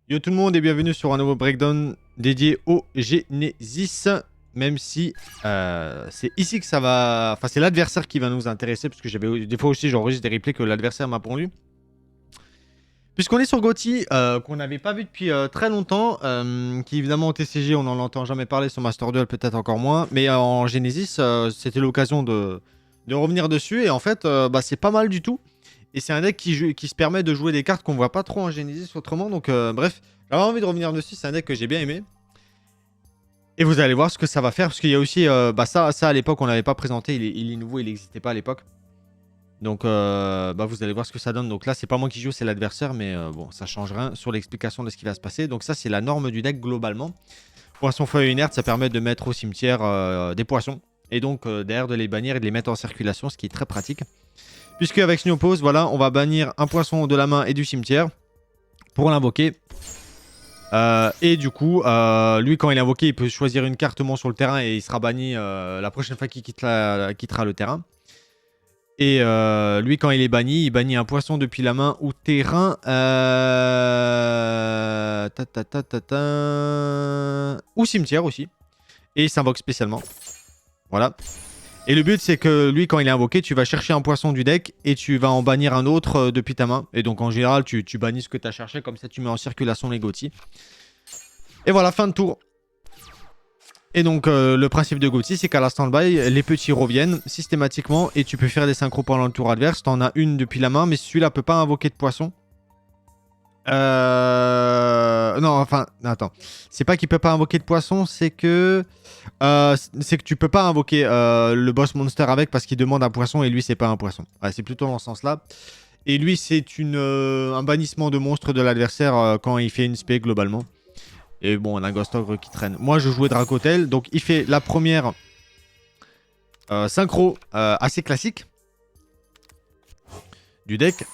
Yo tout le monde et bienvenue sur un nouveau breakdown dédié au Genesis. Même si c'est ici que ça va... Enfin c'est l'adversaire qui va nous intéresser. Parce que j'avais des fois aussi j'enregistre des replays que l'adversaire m'a pondu. Puisqu'on est sur Gotti, qu'on n'avait pas vu depuis très longtemps. Qui évidemment au TCG on n'en entend jamais parler. Sur Master Duel peut-être encore moins. Mais en Genesis c'était l'occasion de revenir dessus. Et en fait c'est pas mal du tout. Et c'est un deck qui se permet de jouer des cartes qu'on voit pas trop en Genesis autrement. Donc bref, j'avais envie de revenir dessus. C'est un deck que j'ai bien aimé. Et vous allez voir ce que ça va faire. Parce qu'il y a aussi... ça à l'époque on l'avait pas présenté. Il est nouveau, il n'existait pas à l'époque. Donc vous allez voir ce que ça donne. Donc là c'est pas moi qui joue, c'est l'adversaire. Mais bon, ça change rien sur l'explication de ce qui va se passer. Donc ça c'est la norme du deck globalement. Poisson feuille inerte, ça permet de mettre au cimetière des poissons. Et donc derrière de les bannir et de les mettre en circulation. Ce qui est très pratique. Puisque avec Sneopause, voilà, on va bannir un poisson de la main et du cimetière pour l'invoquer. Et du coup, lui quand il est invoqué, il peut choisir une carte sur le terrain et il sera banni la prochaine fois qu'il quittera le terrain. Et lui quand il est banni, il bannit un poisson depuis la main ou terrain. Ou cimetière aussi. Et il s'invoque spécialement. Voilà. Et le but c'est que lui quand il est invoqué tu vas chercher un poisson du deck et tu vas en bannir un autre depuis ta main. Et donc en général tu bannis ce que tu as cherché, comme ça tu mets en circulation les Gotti. Et voilà, fin de tour. Et donc le principe de Gotti c'est qu'à la stand-by les petits reviennent systématiquement et tu peux faire des synchros pendant le tour adverse. T'en as une depuis la main mais celui-là peut pas invoquer de poisson. Non, enfin, attends. C'est pas qu'il peut pas invoquer de poisson, c'est que tu peux pas invoquer le boss monster avec parce qu'il demande un poisson et lui c'est pas un poisson. Ouais, c'est plutôt dans ce sens-là. Et lui c'est un bannissement de monstre de l'adversaire quand il fait une spé globalement. Et bon, on a Ghost Ogre qui traîne. Moi je jouais Dracotel, donc il fait la première synchro assez classique du deck.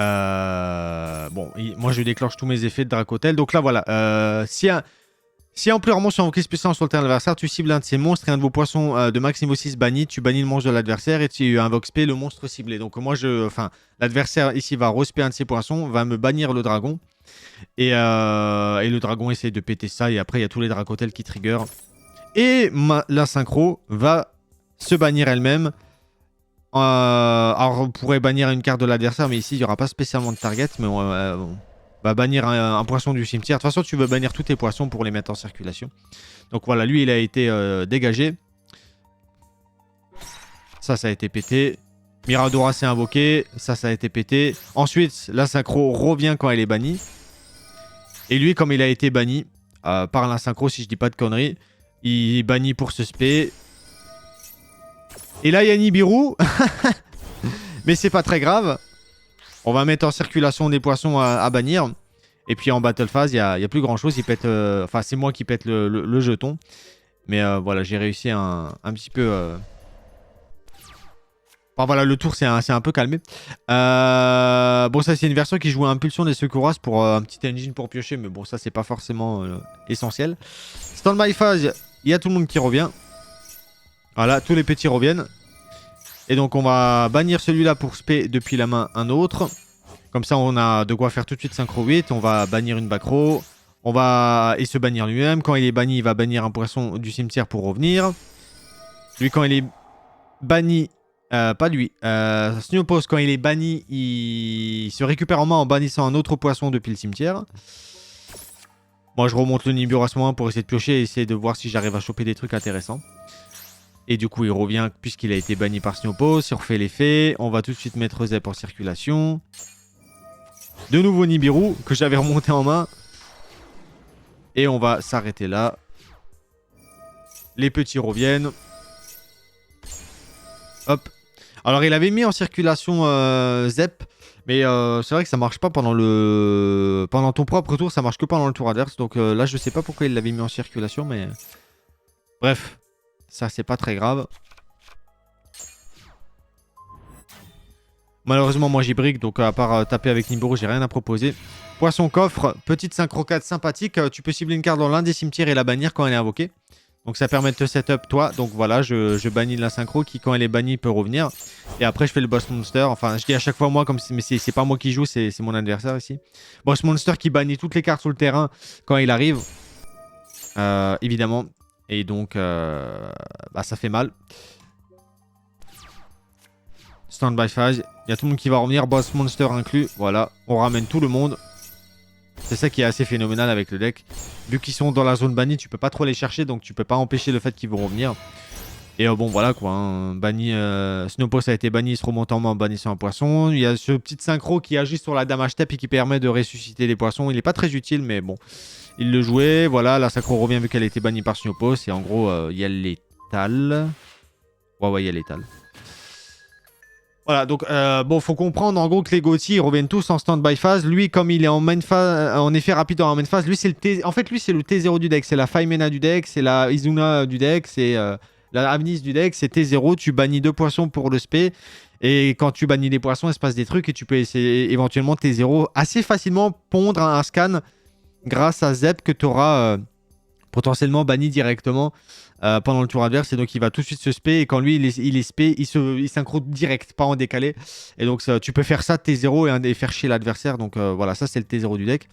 Moi je déclenche tous mes effets de Dracotel. Donc là voilà, si amplement sur invoqué spécial sur le terrain adversaire, tu cibles un de ces monstres et un de vos poissons de max niveau 6 banni, tu bannis le monstre de l'adversaire et tu invoques spé le monstre ciblé. Donc moi l'adversaire ici va respé un de ses poissons, va me bannir le dragon. Et le dragon essaie de péter ça et après il y a tous les Dracotels qui trigger. Et la synchro va se bannir elle-même. Alors on pourrait bannir une carte de l'adversaire, mais ici il n'y aura pas spécialement de target. Mais on va bannir un poisson du cimetière. De toute façon tu veux bannir tous tes poissons pour les mettre en circulation. Donc voilà, lui il a été dégagé. Ça a été pété. Miradora s'est invoqué. Ça a été pété. Ensuite la synchro revient quand elle est bannie. Et lui comme il a été banni par la synchro, si je dis pas de conneries, il est banni pour ce spé. Et là, il y a Nibiru. Mais c'est pas très grave. On va mettre en circulation des poissons à bannir. Et puis en battle phase, il y a plus grand chose. Il pète. Enfin, c'est moi qui pète le jeton. Mais voilà, j'ai réussi un petit peu. Enfin voilà, le tour c'est un peu calmé. Bon, ça c'est une version qui joue à Impulsion des Secouras pour un petit engine pour piocher. Mais bon, ça c'est pas forcément essentiel. Stand-by phase, il y a tout le monde qui revient. Voilà, tous les petits reviennent. Et donc on va bannir celui-là pour spé depuis la main un autre. Comme ça on a de quoi faire tout de suite synchro 8. On va bannir une back row. On va se bannir lui-même. Quand il est banni, il va bannir un poisson du cimetière pour revenir. Lui quand il est banni... pas lui. Sneopause quand il est banni, il se récupère en main en bannissant un autre poisson depuis le cimetière. Moi je remonte le Nibiru à ce moment pour essayer de piocher et essayer de voir si j'arrive à choper des trucs intéressants. Et du coup, il revient puisqu'il a été banni par Sneopause. Si on refait l'effet, on va tout de suite mettre Zep en circulation. De nouveau Nibiru, que j'avais remonté en main. Et on va s'arrêter là. Les petits reviennent. Hop. Alors, il avait mis en circulation Zep. Mais c'est vrai que ça marche pas pendant ton propre tour. Ça marche que pendant le tour adverse. Donc là, je sais pas pourquoi il l'avait mis en circulation. Mais bref. Ça, c'est pas très grave. Malheureusement, moi, j'ai brick. Donc, à part taper avec Nibiru, j'ai rien à proposer. Poisson coffre. Petite synchro 4 sympathique. Tu peux cibler une carte dans l'un des cimetières et la bannir quand elle est invoquée. Donc ça permet de te setup toi. Donc voilà, je bannis la synchro qui quand elle est bannie peut revenir. Et après je fais le boss monster. Enfin je dis à chaque fois moi comme si, mais c'est pas moi qui joue, c'est mon adversaire ici. Boss monster qui bannit toutes les cartes sur le terrain quand il arrive. Évidemment. Et donc bah, ça fait mal. Stand by phase. Il y a tout le monde qui va revenir, boss monster inclus. Voilà, on ramène tout le monde. C'est ça qui est assez phénoménal avec le deck. Vu qu'ils sont dans la zone bannie, tu peux pas trop les chercher, donc tu peux pas empêcher le fait qu'ils vont revenir. Et bon, voilà quoi. Hein. Banni, Snowpost a été banni, il se remonte en main en bannissant un poisson. Il y a ce petit synchro qui agit sur la damage step et qui permet de ressusciter les poissons. Il est pas très utile, mais bon. Il le jouait. Voilà, la synchro revient vu qu'elle a été bannie par Snowpost. Et en gros, il y a l'étal. Ouais, il y a l'étal. Voilà, donc bon, faut comprendre en gros que les Gauthier ils reviennent tous en stand-by phase. Lui, comme il est en main phase, en effet rapide en main phase, lui c'est le T. En fait, lui c'est le T0 du deck, c'est la Faimena du deck, c'est la Izuna du deck, c'est la Avnis du deck, c'est T0. Tu bannis 2 poissons pour le spé. Et quand tu bannis les poissons, il se passe des trucs et tu peux essayer éventuellement T0 assez facilement pondre un scan grâce à Zep que tu auras potentiellement banni directement pendant le tour adverse. Et donc il va tout de suite se spé. Et quand lui il est spé, il synchro direct, pas en décalé. Et donc ça, tu peux faire ça T0 et faire chier l'adversaire. Donc voilà, ça c'est le T0 du deck.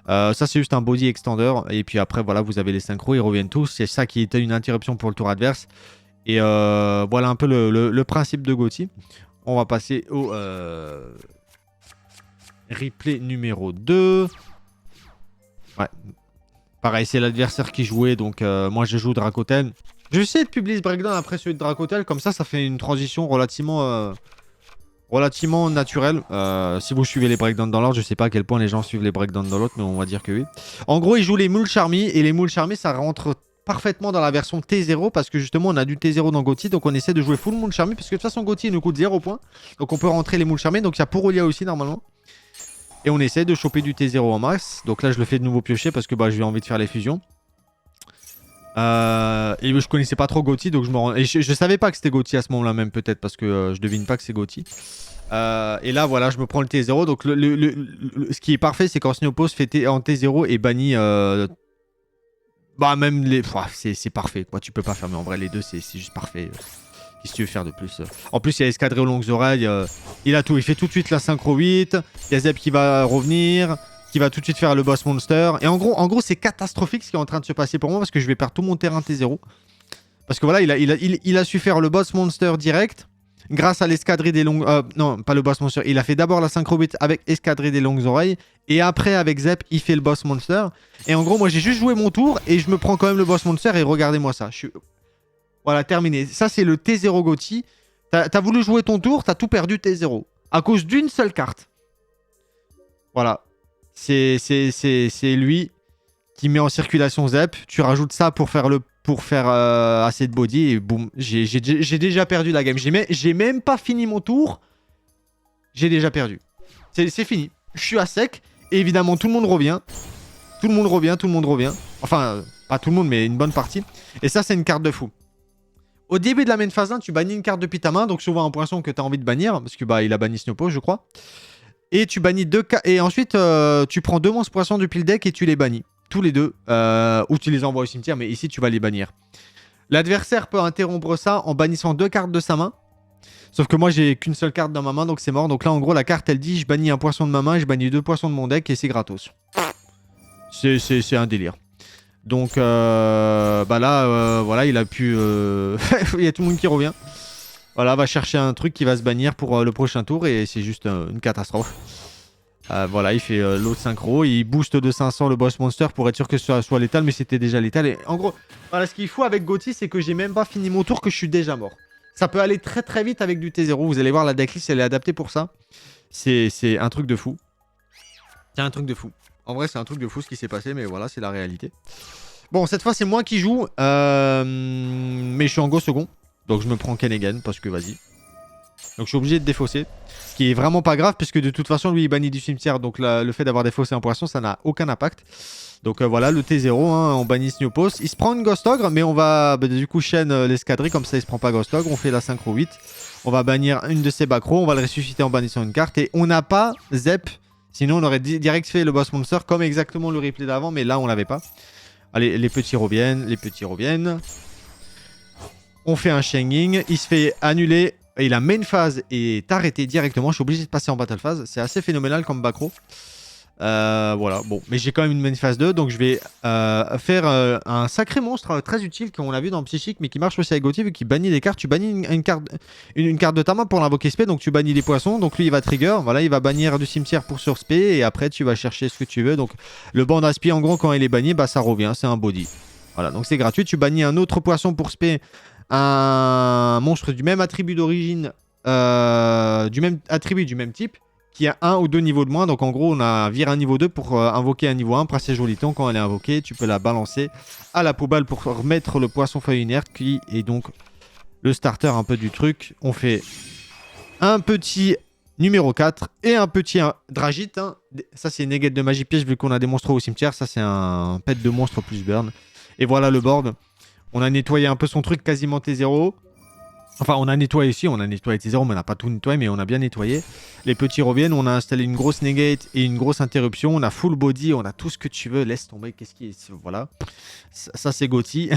Ça c'est juste un body extender. Et puis après voilà, vous avez les synchros, ils reviennent tous. C'est ça qui était une interruption pour le tour adverse. Et voilà un peu le principe de Gauthier. On va passer au replay numéro 2. Ouais. Pareil, c'est l'adversaire qui jouait, donc moi je joue Dracotel. Je vais essayer de publier ce breakdown après celui de Dracotel, comme ça fait une transition relativement naturelle. Si vous suivez les breakdowns dans l'ordre, je sais pas à quel point les gens suivent les breakdowns dans l'autre, mais on va dire que oui. En gros, il joue les moules charmés, et les moules charmés, ça rentre parfaitement dans la version T0, parce que justement, on a du T0 dans Gauthier, donc on essaie de jouer full moule charmé, parce que de toute façon, Gauthier nous coûte 0 points, donc on peut rentrer les moules charmés, donc il y a Purolia aussi normalement. Et on essaie de choper du T0 en max. Donc là, je le fais de nouveau piocher parce que bah, j'ai envie de faire les fusions. Et je connaissais pas trop Gauthier, donc je me rends... Et je savais pas que c'était Gauthier à ce moment-là même, peut-être, parce que je devine pas que c'est Gauthier. Et là, voilà, je me prends le T0. Donc ce qui est parfait, c'est quand Snowpost fait en T0 et bannit... Bah même les... c'est parfait, quoi. Tu peux pas faire, mais en vrai, les deux, c'est juste parfait. Qu'est-ce que tu veux faire de plus? En plus, il y a escadré aux longues oreilles. Il a tout. Il fait tout de suite la synchro 8. Il y a Zep qui va revenir. Qui va tout de suite faire le boss monster. Et en gros c'est catastrophique ce qui est en train de se passer pour moi. Parce que je vais perdre tout mon terrain T0. Parce que voilà, il a su faire le boss monster direct. Grâce à l'escadrée des longues... non, pas le boss monster. Il a fait d'abord la synchro 8 avec escadrée des longues oreilles. Et après, avec Zep, il fait le boss monster. Et en gros, moi, j'ai juste joué mon tour. Et je me prends quand même le boss monster. Et regardez-moi ça. Je suis... Voilà, terminé. Ça, c'est le T0 Gauthier. T'as voulu jouer ton tour, t'as tout perdu T0. À cause d'une seule carte. Voilà. C'est lui qui met en circulation Zep. Tu rajoutes ça pour faire, assez de body. Et boum, j'ai déjà perdu la game. J'ai même pas fini mon tour. J'ai déjà perdu. C'est fini. Je suis à sec. Et évidemment, tout le monde revient. Tout le monde revient. Enfin, pas tout le monde, mais une bonne partie. Et ça, c'est une carte de fou. Au début de la main phase 1, tu bannis une carte depuis ta main, donc souvent un poisson que tu as envie de bannir, parce que bah il a banni Snowpost, je crois. Et tu bannis 2 cartes, et ensuite tu prends 2 monstres poissons depuis le deck et tu les bannis. Tous les deux, ou tu les envoies au cimetière, mais ici tu vas les bannir. L'adversaire peut interrompre ça en bannissant 2 cartes de sa main. Sauf que moi j'ai qu'une seule carte dans ma main, donc c'est mort. Donc là en gros la carte elle dit je bannis un poisson de ma main et je bannis 2 poissons de mon deck et c'est gratos. C'est un délire. Donc bah là, voilà, il a pu... il y a tout le monde qui revient. Voilà, va chercher un truc qui va se bannir pour le prochain tour et c'est juste une catastrophe. Voilà, il fait l'autre synchro, il booste de 500 le boss monster pour être sûr que ce soit létal, mais c'était déjà létal. Et en gros, voilà, ce qu'il faut avec Gauthier, c'est que j'ai même pas fini mon tour que je suis déjà mort. Ça peut aller très très vite avec du T0. Vous allez voir, la decklist, elle est adaptée pour ça. C'est un truc de fou. C'est un truc de fou. En vrai, c'est un truc de fou ce qui s'est passé, mais voilà, c'est la réalité. Bon, cette fois, c'est moi qui joue, mais je suis en go second. Donc, je me prends Kenegan, parce que vas-y. Donc, je suis obligé de défausser. Ce qui est vraiment pas grave, puisque de toute façon, lui, il bannit du cimetière. Donc, le fait d'avoir défaussé un poisson, ça n'a aucun impact. Donc, voilà, le T0, hein, on bannit Snowpost. Il se prend une Ghost Ogre, mais on va, du coup, chaîne l'escadrille. Comme ça, il se prend pas Ghost Ogre. On fait la synchro 8. On va bannir une de ses backrows. On va le ressusciter en bannissant une carte. Et on n'a pas Zep. Sinon, on aurait direct fait le boss monster comme exactement le replay d'avant, mais là, on l'avait pas. Allez, les petits reviennent, les petits reviennent. On fait un Shenging, il se fait annuler et la main phase est arrêtée directement. Je suis obligé de passer en battle phase. C'est assez phénoménal comme backrow. Voilà, bon, mais j'ai quand même une main phase 2, donc je vais faire un sacré monstre très utile qu'on a vu dans Psychique, mais qui marche aussi avec Gauthier, vu qu'il bannit des cartes. Tu bannis une carte de ta main pour l'invoquer spé, donc tu bannis les poissons, donc lui il va trigger, voilà, il va bannir du cimetière pour sur spé, et après tu vas chercher ce que tu veux. Donc le band aspi, en gros, quand il est banni, bah ça revient, c'est un body. Voilà, donc c'est gratuit. Tu bannis un autre poisson pour spé, un monstre du même attribut d'origine, du même type, qui a un ou deux niveaux de moins. Donc en gros, on a viré un niveau 2 pour invoquer un niveau 1. Princesse Joliton, quand elle est invoquée, tu peux la balancer à la poubelle pour remettre le poisson feuille inerte, qui est donc le starter un peu du truc. On fait un petit numéro 4 et un petit Dragite. Hein. Ça, c'est une néguette de magie piège vu qu'on a des monstres au cimetière. Ça, c'est un pet de monstre plus burn. Et voilà le board. On a nettoyé un peu son truc, quasiment T0. Enfin, on a nettoyé ici, on a nettoyé T0, mais on n'a pas tout nettoyé, mais on a bien nettoyé. Les petits reviennent, on a installé une grosse negate et une grosse interruption. On a full body, on a tout ce que tu veux. Laisse tomber, qu'est-ce qui est... Voilà. Ça c'est Gauthier.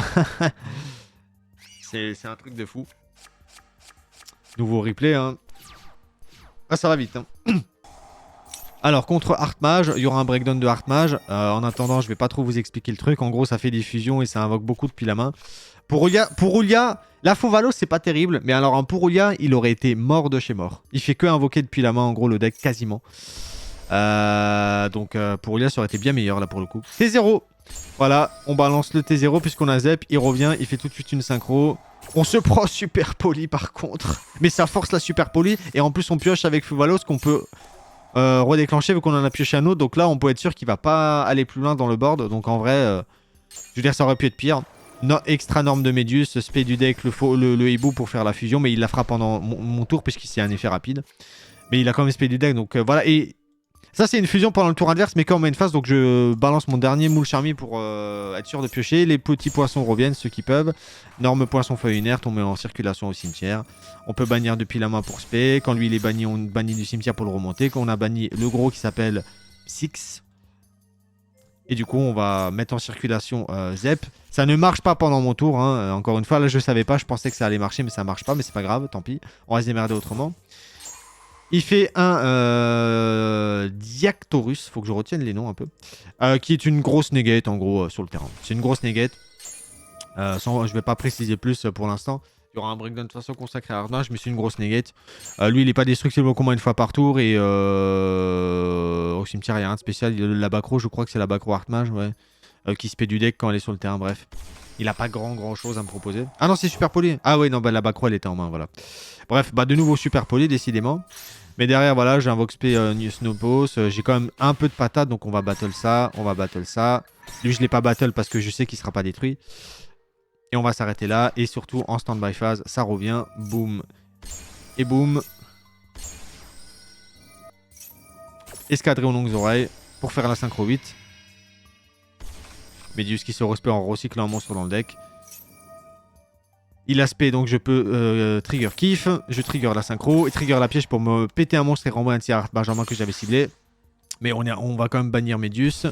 C'est un truc de fou. Nouveau replay, hein. Ah, ça va vite, hein. Alors, contre Artmage, il y aura un breakdown de Artmage. En attendant, je vais pas trop vous expliquer le truc. En gros, ça fait des fusions et ça invoque beaucoup depuis la main. Pour Ulia, la Fauvalos, c'est pas terrible. Mais alors, un Purulia, il aurait été mort de chez mort. Il fait que invoquer depuis la main, en gros, le deck, quasiment. Donc, Purulia, ça aurait été bien meilleur, là, pour le coup. T0. Voilà, on balance le T0 puisqu'on a Zep. Il revient, il fait tout de suite une synchro. On se prend super poli, par contre. Mais ça force la super poli. Et en plus, on pioche avec Fauvalos qu'on peut... redéclencher vu qu'on en a pioché un autre. Donc là, on peut être sûr qu'il va pas aller plus loin dans le board. Donc en vrai, je veux dire, ça aurait pu être pire. Extra norme de Médius, spé du deck, le hibou pour faire la fusion. Mais il la fera pendant mon tour puisqu'il c'est un effet rapide. Mais il a quand même spé du deck. Donc voilà. Et ça, c'est une fusion pendant le tour adverse. Mais quand on met une phase, donc je balance mon dernier moule charmi pour être sûr de piocher. Les petits poissons reviennent, ceux qui peuvent. Norme poisson feuille inerte, on met en circulation au cimetière. On peut bannir depuis la main pour spé. Quand lui il est banni, on bannit du cimetière pour le remonter. Quand on a banni le gros qui s'appelle Six. Et du coup, on va mettre en circulation Zep. Ça ne marche pas pendant mon tour. Hein. Encore une fois, là je savais pas. Je pensais que ça allait marcher, mais ça marche pas. Mais c'est pas grave, tant pis. On va se démerder autrement. Il fait un Diactorus. Faut que je retienne les noms un peu. Qui est une grosse negate en gros sur le terrain. C'est une grosse negate. Je vais pas préciser plus pour l'instant. Il y aura un breakdown de toute façon consacré à Arnage, mais c'est une grosse negate. Lui, il est pas destructible au combat une fois par tour. Et au cimetière, il n'y a rien de spécial. La Bacro, je crois que c'est la Bacro Artmage, ouais. Qui se paie du deck quand elle est sur le terrain, bref. Il a pas grand chose à me proposer. Ah non, c'est super poli. Ah ouais, non, bah la Bacro, elle était en main, voilà. Bref, bah de nouveau super poli, décidément. Mais derrière, voilà, j'ai un Voxp New Snowpos. J'ai quand même un peu de patate, donc on va battle ça. On va battle ça. Lui, je l'ai pas battle parce que je sais qu'il sera pas détruit. Et on va s'arrêter là. Et surtout, en stand-by phase, ça revient. Boum. Et boum. Escadré aux longues oreilles pour faire la synchro 8. Médius qui se respect en recyclant un monstre dans le deck. Il aspect, donc je peux trigger kiff. Je trigger la synchro. Et trigger la piège pour me péter un monstre et renvoyer un tir Benjamin que j'avais ciblé. Mais on va quand même bannir Médius.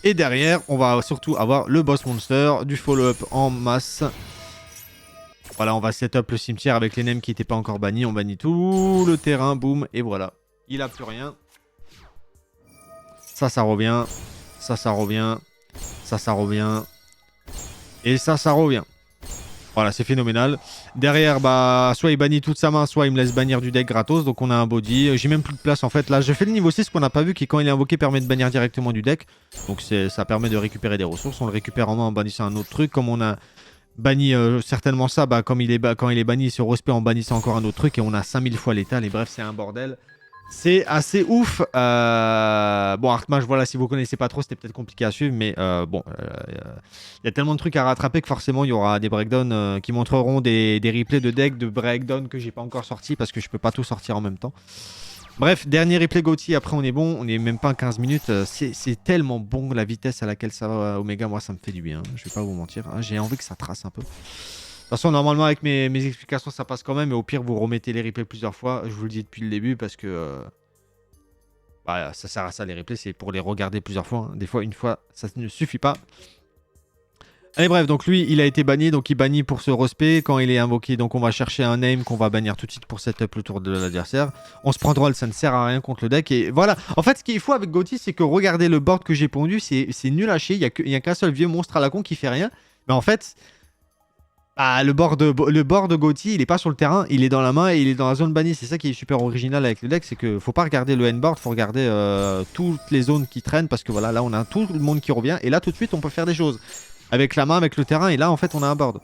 Et derrière, on va surtout avoir le boss monster, du follow-up en masse. Voilà, on va setup le cimetière avec les nems qui n'étaient pas encore bannis. On bannit tout le terrain, boum, et voilà. Il a plus rien. Ça revient. Ça revient. Ça revient. Et ça revient. Voilà, c'est phénoménal. Derrière, bah, soit il bannit toute sa main, soit il me laisse bannir du deck gratos. Donc on a un body. J'ai même plus de place en fait. Là, je fais le niveau 6 qu'on n'a pas vu, qui quand il est invoqué permet de bannir directement du deck. Donc ça permet de récupérer des ressources. On le récupère en main en bannissant un autre truc. Comme on a banni certainement ça, bah, quand il est banni, il se respect en bannissant encore un autre truc. Et on a 5000 fois l'étal. Et bref, c'est un bordel. C'est assez ouf. Bon, Artmage, voilà, si vous connaissez pas trop, c'était peut-être compliqué à suivre, mais bon, il y a tellement de trucs à rattraper que forcément, il y aura des breakdowns qui montreront des replays de deck, de breakdown que j'ai pas encore sorti parce que je peux pas tout sortir en même temps. Bref, dernier replay Gauthier, après on est bon, on est même pas à 15 minutes. C'est tellement bon la vitesse à laquelle ça va, Omega, moi ça me fait du bien, je vais pas vous mentir. J'ai envie que ça trace un peu. De toute façon, normalement, avec mes explications, ça passe quand même. Mais au pire, vous remettez les replays plusieurs fois. Je vous le dis depuis le début parce que... Bah, ça sert à ça les replays, c'est pour les regarder plusieurs fois, hein. Des fois, une fois, ça ne suffit pas. Allez bref, donc lui il a été banni, donc il bannit pour se respect quand il est invoqué, donc on va chercher un name qu'on va bannir tout de suite pour setup le tour de l'adversaire. On se prend droll, ça ne sert à rien contre le deck et voilà. En fait ce qu'il faut avec Gotti c'est que regardez le board que j'ai pondu, c'est nul à chier, il n'y a qu'un seul vieux monstre à la con qui fait rien. Mais en fait, bah, le board de Gotti il est pas sur le terrain, il est dans la main et il est dans la zone bannie. C'est ça qui est super original avec le deck, c'est que faut pas regarder le endboard, faut regarder toutes les zones qui traînent parce que voilà, là on a tout le monde qui revient et là tout de suite on peut faire des choses. Avec la main, avec le terrain, et là en fait on a un board.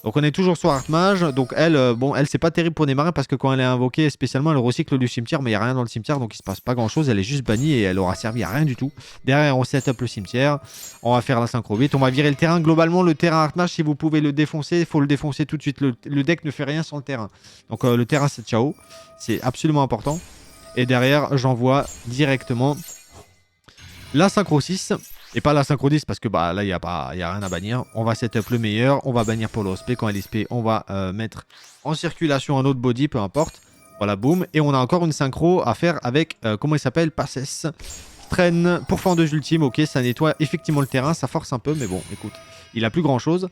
Donc on est toujours sur Artmage, donc elle, bon, elle c'est pas terrible pour démarrer parce que quand elle est invoquée spécialement, elle recycle du cimetière, mais il n'y a rien dans le cimetière, donc il se passe pas grand chose, elle est juste bannie et elle aura servi à rien du tout. Derrière on set up le cimetière, on va faire la synchro 8, on va virer le terrain. Globalement le terrain Artmage, si vous pouvez le défoncer, il faut le défoncer tout de suite, le deck ne fait rien sans le terrain. Donc le terrain c'est ciao, c'est absolument important. Et derrière j'envoie directement la synchro 6. Et pas la synchro 10 parce que bah, là, il n'y a rien à bannir. On va setup le meilleur. On va bannir pour l'OSP. Quand elle est SP, on va mettre en circulation un autre body, peu importe. Voilà, boum. Et on a encore une synchro à faire avec, comment il s'appelle, Passes. Traîne pour fendeuse ultime. Ok, ça nettoie effectivement le terrain. Ça force un peu, mais bon, écoute, il a plus grand chose.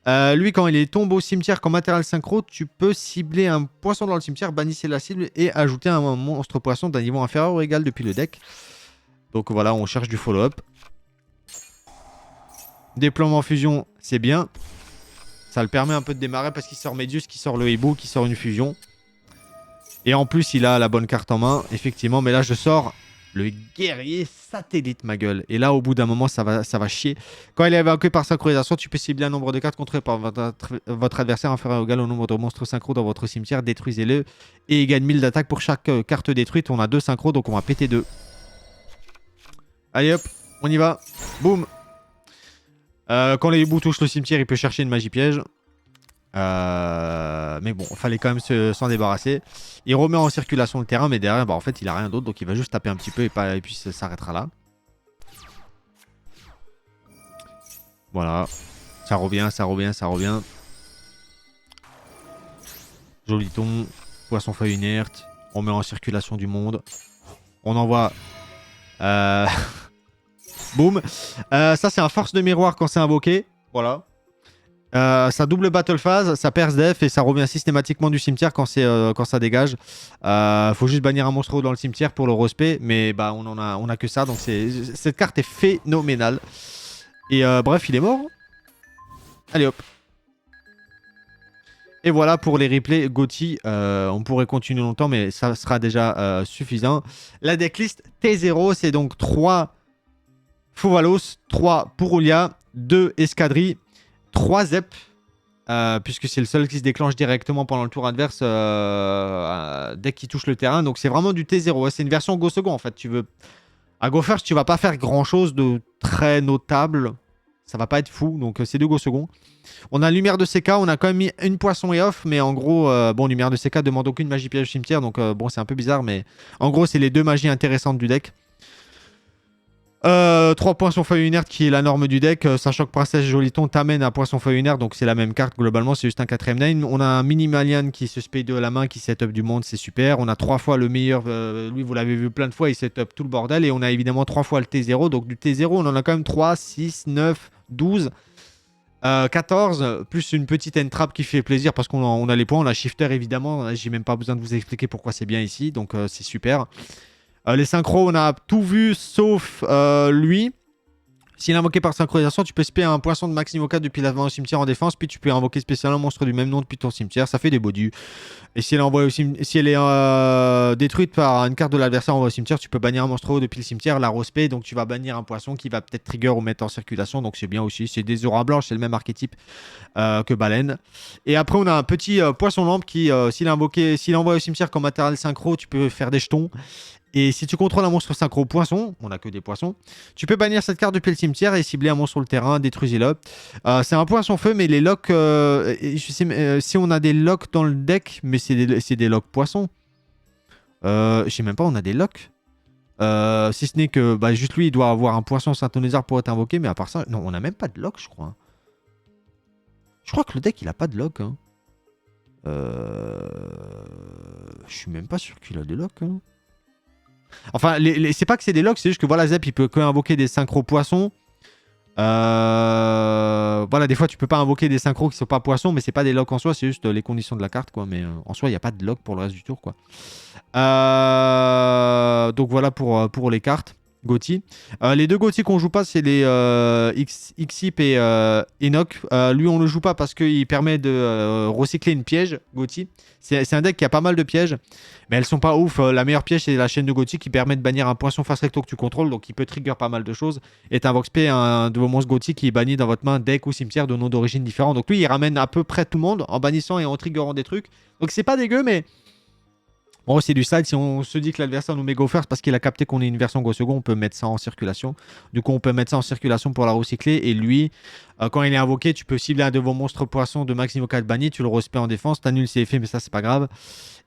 Lui, quand il est tombé au cimetière, comme matériel synchro, tu peux cibler un poisson dans le cimetière, bannissez la cible et ajouter un monstre poisson d'un niveau inférieur ou égal depuis le deck. Donc voilà, on cherche du follow-up. Déploiement fusion, c'est bien. Ça le permet un peu de démarrer parce qu'il sort Medius, qui sort le hibou, qui sort une fusion. Et en plus, il a la bonne carte en main, effectivement. Mais là, je sors le guerrier satellite, ma gueule. Et là, au bout d'un moment, ça va chier. Quand il est évacué par synchronisation, tu peux cibler un nombre de cartes contrôlées par votre adversaire inférieur ou égal au nombre de monstres synchro dans votre cimetière. Détruisez-le. Et il gagne 1000 d'attaque pour chaque carte détruite. On a 2 synchros, donc on va péter 2. Allez hop, on y va. Boum. Quand les hiboux touchent le cimetière, il peut chercher une magie piège. Mais bon, il fallait quand même s'en débarrasser. Il remet en circulation le terrain, mais derrière, bah, en fait, il a rien d'autre. Donc il va juste taper un petit peu et puis ça s'arrêtera là. Voilà. Ça revient, ça revient, ça revient. Joli ton. Poisson feuille inerte. On met en circulation du monde. On envoie... Boum. Ça, c'est un force de miroir quand c'est invoqué. Voilà. Ça double battle phase, ça perce def et ça revient systématiquement du cimetière quand ça dégage. Faut juste bannir un monstre dans le cimetière pour le respect, mais bah on a que ça, donc cette carte est phénoménale. Et bref, il est mort. Allez hop. Et voilà pour les replays Gotti. On pourrait continuer longtemps, mais ça sera déjà suffisant. La decklist T0, c'est donc 3 Fouvalos, 3 Purulia, 2 Escadrilles, 3 Zep, puisque c'est le seul qui se déclenche directement pendant le tour adverse dès qu'il touche le terrain. Donc c'est vraiment du T0. C'est une version Go Second en fait. À Go First, tu vas pas faire grand chose de très notable. Ça va pas être fou. Donc c'est du Go Second. On a Lumière de CK. On a quand même mis une poisson et off. Mais en gros, bon, Lumière de CK demande aucune magie piège cimetière. Donc bon, c'est un peu bizarre. Mais en gros, c'est les deux magies intéressantes du deck. 3 poissons feuille inerte qui est la norme du deck. Ça choque princesse Joliton t'amène à poisson feuille inerte. Donc c'est la même carte globalement. C'est juste un 4ème name. On a un Minimalian qui se spade de la main qui setup du monde. C'est super. On a 3 fois le meilleur. Lui vous l'avez vu plein de fois. Il setup tout le bordel. Et on a évidemment 3 fois le T0. Donc du T0 on en a quand même 3, 6, 9, 12. 14 plus une petite entrap qui fait plaisir parce qu'on a les points. On a shifter évidemment. J'ai même pas besoin de vous expliquer pourquoi c'est bien ici. Donc c'est super. Les synchros, on a tout vu sauf lui. S'il est invoqué par synchronisation, tu peux spé un poisson de maximum 4 depuis l'avant au cimetière en défense, puis tu peux invoquer spécialement un monstre du même nom depuis ton cimetière. Ça fait des bodus. Et si elle est détruite par une carte de l'adversaire envoyée au cimetière, tu peux bannir un monstre depuis le cimetière, la rospé, donc tu vas bannir un poisson qui va peut-être trigger ou mettre en circulation, donc c'est bien aussi. C'est des auras blanches, c'est le même archétype que baleine. Et après, on a un petit poisson lampe qui, s'il est envoyé au cimetière comme matériel synchro, tu peux faire des jetons. Et si tu contrôles un monstre synchro poisson, on a que des poissons, tu peux bannir cette carte depuis le cimetière et cibler un monstre sur le terrain, détruisez-le. C'est un poisson feu, mais les locks, je sais, si on a des locks dans le deck, mais c'est des locks poissons. Je sais même pas, on a des locks. Si ce n'est que bah, juste lui, il doit avoir un poisson syntoniseur pour être invoqué, mais à part ça, non, on a même pas de lock, je crois. Je crois que le deck, il a pas de lock. Hein. Je suis même pas sûr qu'il a des locks. Hein. Enfin, c'est pas que c'est des locks, c'est juste que voilà, Zep, il peut que invoquer des synchros poissons. Voilà, des fois, tu peux pas invoquer des synchros qui sont pas poissons, mais c'est pas des locks en soi, c'est juste les conditions de la carte, quoi. Mais en soi, il n'y a pas de lock pour le reste du tour, quoi. Donc voilà pour les cartes. Gothi. Les deux Gothi qu'on joue pas, c'est les Xyp et Enoch. Lui, on le joue pas parce qu'il permet de recycler une piège, Gothi. C'est un deck qui a pas mal de pièges, mais elles sont pas ouf. La meilleure piège, c'est la chaîne de Gothi qui permet de bannir un poisson face recto que tu contrôles, donc il peut trigger pas mal de choses. Et t'invoques SP un de vos monstres Gothi qui est banni dans votre main, deck ou cimetière de noms d'origine différents. Donc lui, il ramène à peu près tout le monde en bannissant et en triggerant des trucs. Donc c'est pas dégueu, mais bon, c'est du side. Si on se dit que l'adversaire nous met go first parce qu'il a capté qu'on est une version go second, on peut mettre ça en circulation. Du coup, on peut mettre ça en circulation pour la recycler. Et lui, quand il est invoqué, tu peux cibler un de vos monstres poissons de max niveau 4 banni. Tu le respectes en défense. T'annules ses effets, mais ça, c'est pas grave.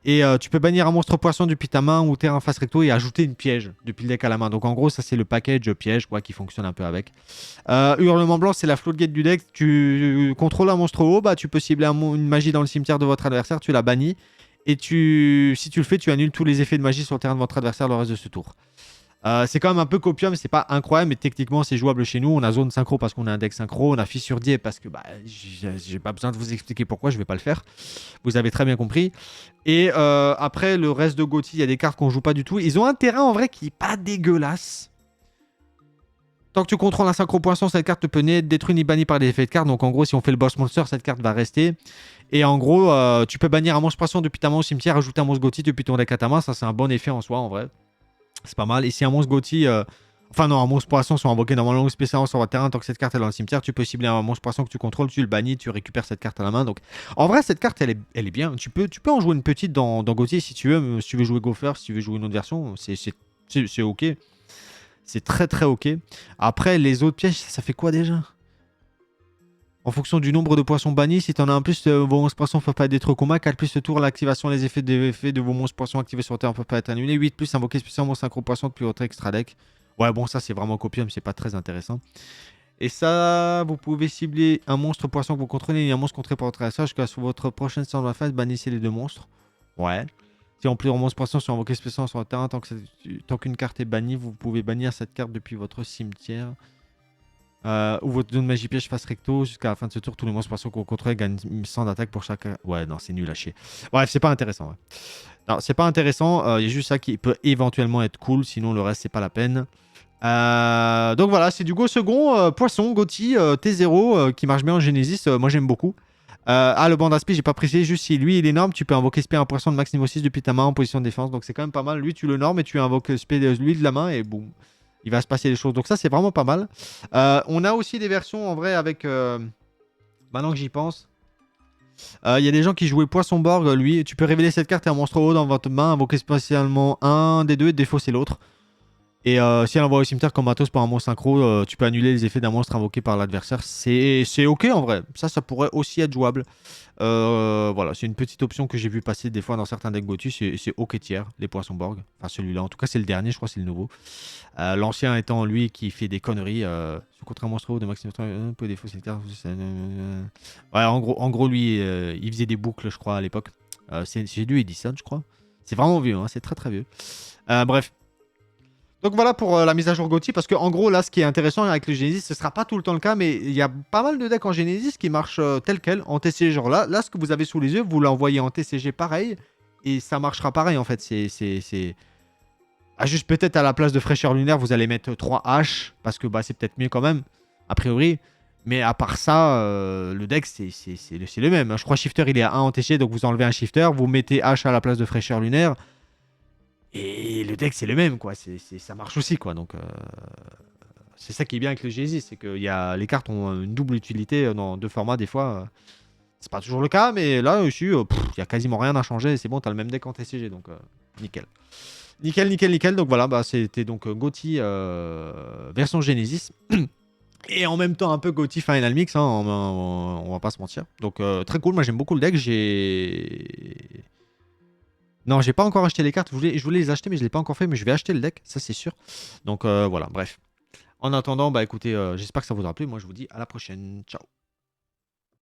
Et tu peux bannir un monstre poisson depuis ta main ou terrain face recto et ajouter une piège depuis le deck à la main. Donc en gros, ça, c'est le package piège quoi, qui fonctionne un peu avec. Hurlement blanc, c'est la floodgate du deck. Tu contrôles un monstre haut, bah, tu peux cibler une magie dans le cimetière de votre adversaire. Tu la bannis. Et si tu le fais, tu annules tous les effets de magie sur le terrain de votre adversaire le reste de ce tour. C'est quand même un peu copium, c'est pas incroyable, mais techniquement c'est jouable chez nous. On a zone synchro parce qu'on a un deck synchro, on a fissure die parce que j'ai pas besoin de vous expliquer pourquoi, je vais pas le faire. Vous avez très bien compris. Et après, le reste de Gothi, il y a des cartes qu'on joue pas du tout. Ils ont un terrain en vrai qui est pas dégueulasse. Tant que tu contrôles un synchro poisson, cette carte peut ni être détruite ni bannie par des effets de carte. Donc en gros, si on fait le boss monster, cette carte va rester. Et en gros, tu peux bannir un monstre poisson depuis ta main au cimetière, ajouter un monstre Gothi depuis ton deck à ta main. Ça, c'est un bon effet en soi, en vrai. C'est pas mal. Et si un monstre Gothi... Enfin non, un monstre poisson sont invoqués normalement longue spécialement sur votre terrain. Tant que cette carte est dans le cimetière, tu peux cibler un monstre poisson que tu contrôles, tu le bannis, tu récupères cette carte à la main. Donc en vrai, cette carte, elle est bien. Tu peux en jouer une petite dans Gothi si tu veux. Si tu veux jouer Go First, si tu veux jouer une autre version, c'est ok. C'est très très ok. Après, les autres pièges, ça fait quoi déjà? En fonction du nombre de poissons bannis, si t'en as un plus, vos monstres poissons ne peuvent pas être détruits au combat. 4 plus le tour, l'activation des effets de vos monstres poissons activés sur terre ne peuvent pas être annulés. 8 plus invoquer spécialement synchro poisson depuis votre extra deck. Ouais, bon, ça c'est vraiment copium, c'est pas très intéressant. Et ça, vous pouvez cibler un monstre poisson que vous contrôlez et un monstre contré par votre adversaire jusqu'à sur votre prochaine séance de la phase, bannissez les deux monstres. Ouais. Si en plus en monstre poisson sont invoqués spécialement sur le terrain, tant qu'une carte est bannie, vous pouvez bannir cette carte depuis votre cimetière. Ou votre zone magie piège face recto. Jusqu'à la fin de ce tour, tous les monstres poissons que vous contrôlez gagnent 100 d'attaque pour chaque. Ouais, non, c'est nul à chier. Bref, c'est pas intéressant. Ouais. Non, c'est pas intéressant. Il y a juste ça qui peut éventuellement être cool. Sinon, le reste, c'est pas la peine. Donc voilà, c'est du Go second. Poisson, Gothi, T0 qui marche bien en Genesis. Moi, j'aime beaucoup. Le banc d'aspect, j'ai pas précisé. Juste si lui, il est norme, tu peux invoquer spé un poisson de max niveau 6 depuis ta main en position de défense. Donc c'est quand même pas mal. Lui, tu le normes et tu invoques spé lui de la main et boum. Il va se passer des choses. Donc ça, c'est vraiment pas mal. On a aussi des versions en vrai avec... maintenant que j'y pense. Il y a des gens qui jouaient Poisson-Borg. Lui, tu peux révéler cette carte et un monstre haut dans votre main. Invoquer spécialement un des deux et défausser l'autre. Et si elle envoie au cimetière comme matos par un monstre synchro, tu peux annuler les effets d'un monstre invoqué par l'adversaire. C'est ok en vrai. Ça pourrait aussi être jouable. Voilà, c'est une petite option que j'ai vu passer des fois dans certains decks Gothi. C'est ok tiers, les poissons Borg. Enfin, celui-là, en tout cas, c'est le dernier, je crois, c'est le nouveau. L'ancien étant lui qui fait des conneries. Contre un monstre haut de maximum un peu défaut, c'est le cas. Ouais, en gros, lui, il faisait des boucles, je crois, à l'époque. C'est lui Edison, je crois. C'est vraiment vieux, hein, c'est très très vieux. Bref. Donc voilà pour la mise à jour Gothi, parce que en gros là ce qui est intéressant avec le Genesis, ce sera pas tout le temps le cas, mais il y a pas mal de decks en Genesis qui marchent tel quel en TCG. Genre là ce que vous avez sous les yeux, vous l'envoyez en TCG pareil, et ça marchera pareil en fait. C'est... Ah, juste peut-être à la place de fraîcheur lunaire, vous allez mettre 3 H, parce que bah, c'est peut-être mieux quand même, a priori. Mais à part ça, le deck c'est le même. Je crois Shifter il est à 1 en TCG, donc vous enlevez un Shifter, vous mettez H à la place de fraîcheur lunaire. Et le deck, c'est le même, quoi. Ça marche aussi, quoi. Donc, c'est ça qui est bien avec le Genesis, c'est que les cartes ont une double utilité dans deux formats, des fois. C'est pas toujours le cas, mais là, aussi, il y a quasiment rien à changer. C'est bon, t'as le même deck en TCG, donc nickel. Nickel. Donc voilà, bah, c'était donc Gothi version Genesis. Et en même temps, un peu Gothi Final Mix, hein, on va pas se mentir. Donc, très cool. Moi, j'aime beaucoup le deck. Non, j'ai pas encore acheté les cartes. Je voulais les acheter, mais je l'ai pas encore fait. Mais je vais acheter le deck, ça c'est sûr. Donc voilà, bref. En attendant, bah écoutez, j'espère que ça vous aura plu. Moi, je vous dis à la prochaine. Ciao.